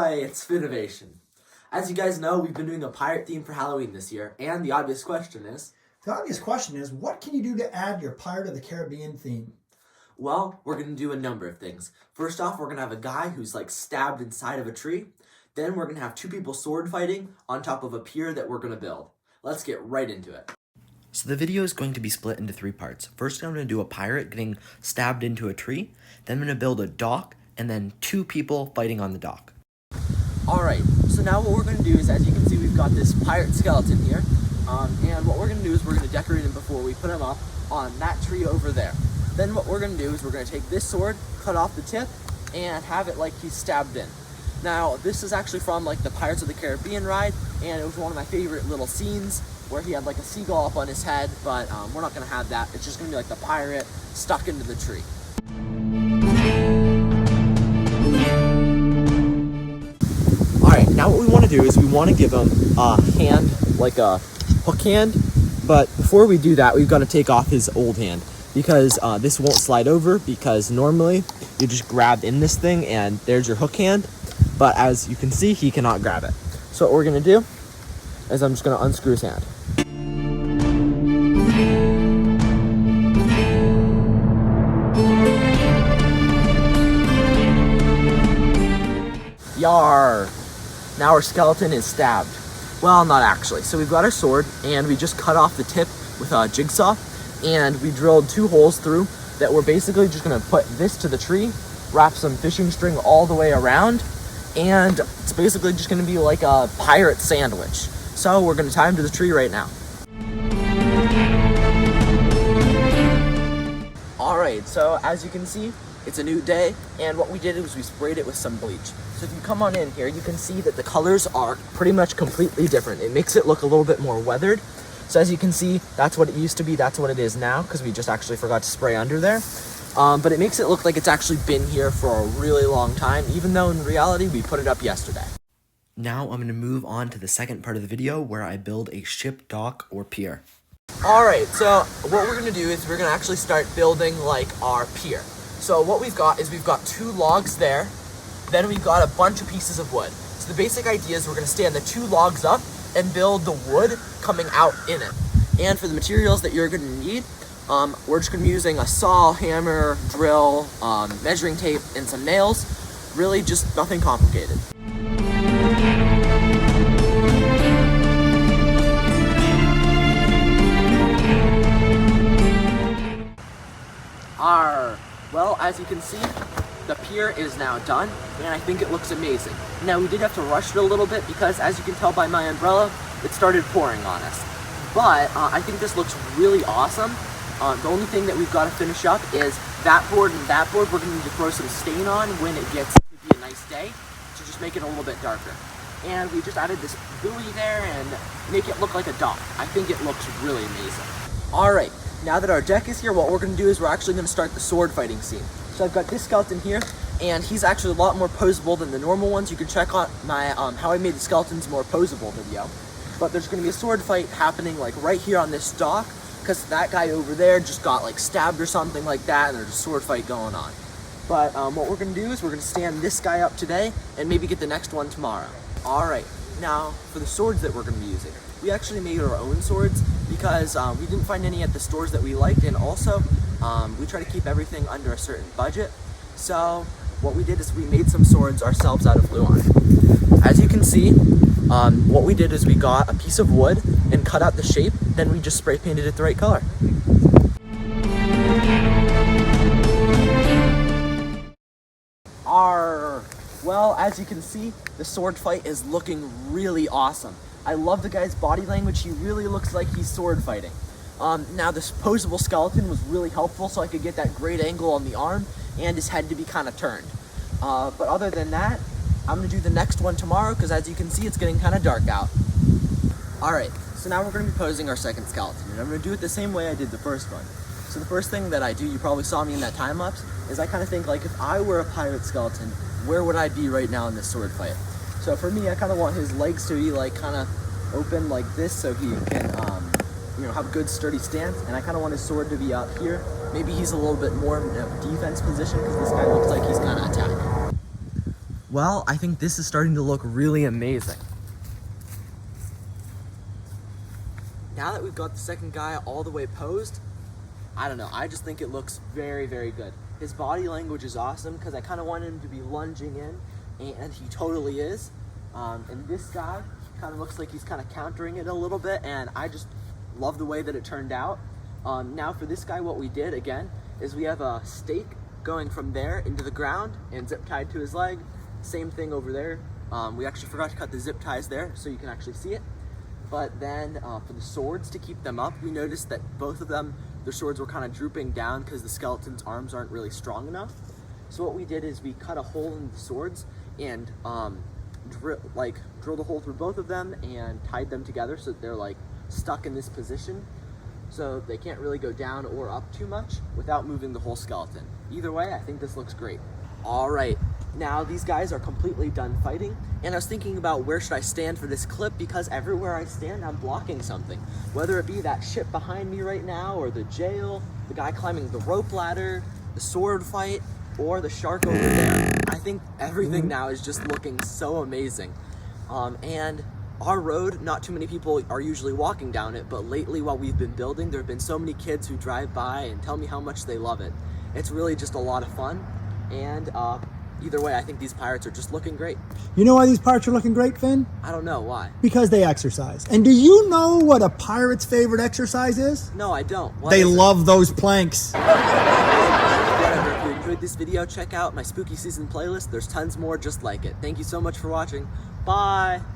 Hi, it's Finnovation. As you guys know, we've been doing a pirate theme for Halloween this year, and the obvious question is... what can you do to add your Pirate of the Caribbean theme? Well, we're going to do a number of things. First off, we're going to have a guy who's stabbed inside of a tree. Then we're going to have two people sword fighting on top of a pier that we're going to build. Let's get right into it. So the video is going to be split into 3 parts. First, I'm going to do a pirate getting stabbed into a tree. Then I'm going to build a dock, and then 2 people fighting on the dock. Alright, so now what we're going to do is, as you can see, we've got this pirate skeleton here. And what we're going to do is we're going to decorate him before we put him up on that tree over there. Then what we're going to do is we're going to take this sword, cut off the tip, and have it like he's stabbed in. Now, this is actually from the Pirates of the Caribbean ride, and it was one of my favorite little scenes where he had a seagull up on his head, but we're not going to have that. It's just going to be the pirate stuck into the tree. Alright, now what we want to do is we want to give him a hand, like a hook hand, but before we do that, we've got to take off his old hand, because this won't slide over, because normally you just grab in this thing and there's your hook hand, but as you can see, he cannot grab it. So what we're going to do is I'm just going to unscrew his hand. Yar! Now our skeleton is stabbed. Well, not actually. So we've got our sword, and we just cut off the tip with a jigsaw, and we drilled 2 holes through that we're basically just going to put this to the tree, wrap some fishing string all the way around, and it's basically just going to be like a pirate sandwich. So we're going to tie him to the tree right now. Alright, so as you can see, it's a new day, and what we did was we sprayed it with some bleach. So if you come on in here, you can see that the colors are pretty much completely different. It makes it look a little bit more weathered. So as you can see, that's what it used to be, that's what it is now, because we just actually forgot to spray under there. But it makes it look like it's actually been here for a really long time, even though in reality, we put it up yesterday. Now I'm going to move on to the second part of the video where I build a ship, dock, or pier. Alright, so what we're going to do is we're going to actually start building our pier. So what we've got is we've got 2 logs there, then we've got a bunch of pieces of wood. So the basic idea is we're going to stand the 2 logs up and build the wood coming out in it. And for the materials that you're going to need, we're just going to be using a saw, hammer, drill, measuring tape, and some nails. Really just nothing complicated. Well, as you can see, the pier is now done, and I think it looks amazing. Now, we did have to rush it a little bit because, as you can tell by my umbrella, it started pouring on us. But I think this looks really awesome. The only thing that we've got to finish up is that board and that board. We're going to need to throw some stain on when it gets to be a nice day to just make it a little bit darker. And we just added this buoy there and make it look like a dock. I think it looks really amazing. Alright, now that our deck is here, what we're going to do is we're actually going to start the sword fighting scene. So I've got this skeleton here, and he's actually a lot more posable than the normal ones. You can check out my How I Made the Skeletons More Posable video. But there's going to be a sword fight happening right here on this dock, because that guy over there just got stabbed or something like that, and there's a sword fight going on. But what we're going to do is we're going to stand this guy up today and maybe get the next one tomorrow. Alright, now for the swords that we're going to be using. We actually made our own swords because we didn't find any at the stores that we liked, and also we try to keep everything under a certain budget. So what we did is we made some swords ourselves out of gluon. As you can see, what we did is we got a piece of wood and cut out the shape, then we just spray painted it the right color. Well, as you can see, the sword fight is looking really awesome. I love the guy's body language. He really looks like he's sword fighting. Now this posable skeleton was really helpful so I could get that great angle on the arm and his head to be kind of turned. But other than that, I'm going to do the next one tomorrow because as you can see, it's getting kind of dark out. Alright, so now we're going to be posing our second skeleton, and I'm going to do it the same way I did the first one. So the first thing that I do, you probably saw me in that time lapse, is I kind of think if I were a pirate skeleton, where would I be right now in this sword fight? So for me, I kind of want his legs to be kind of open like this so he can have a good sturdy stance, and I kind of want his sword to be up here. Maybe he's a little bit more in a defense position because this guy looks like he's kind of attacking. Well, I think this is starting to look really amazing. Now that we've got the second guy all the way posed, I don't know, I just think it looks very, very good. His body language is awesome because I kind of wanted him to be lunging in, and he totally is. And this guy kind of looks like he's kind of countering it a little bit, and I just love the way that it turned out. Now for this guy, what we did, again, is we have a stake going from there into the ground and zip tied to his leg. Same thing over there. We actually forgot to cut the zip ties there so you can actually see it. But then for the swords, to keep them up, we noticed that both of them, their swords were kind of drooping down because the skeleton's arms aren't really strong enough. So what we did is we cut a hole in the swords and drilled a hole through both of them and tied them together so that they're like stuck in this position. So they can't really go down or up too much without moving the whole skeleton. Either way, I think this looks great. All right, now these guys are completely done fighting, and I was thinking about where should I stand for this clip, because everywhere I stand, I'm blocking something. Whether it be that ship behind me right now, or the jail, the guy climbing the rope ladder, the sword fight, or the shark over there. I think everything now is just looking so amazing. And our road, not too many people are usually walking down it, but lately while we've been building, there have been so many kids who drive by and tell me how much they love it. It's really just a lot of fun, and either way, I think these pirates are just looking great. You know why these pirates are looking great, Finn? I don't know, why? Because they exercise. And do you know what a pirate's favorite exercise is? No, I don't. What They is it? love those planks. Whatever. If you enjoyed this video, check out my spooky season playlist. There's tons more just like it. Thank you so much for watching. Bye!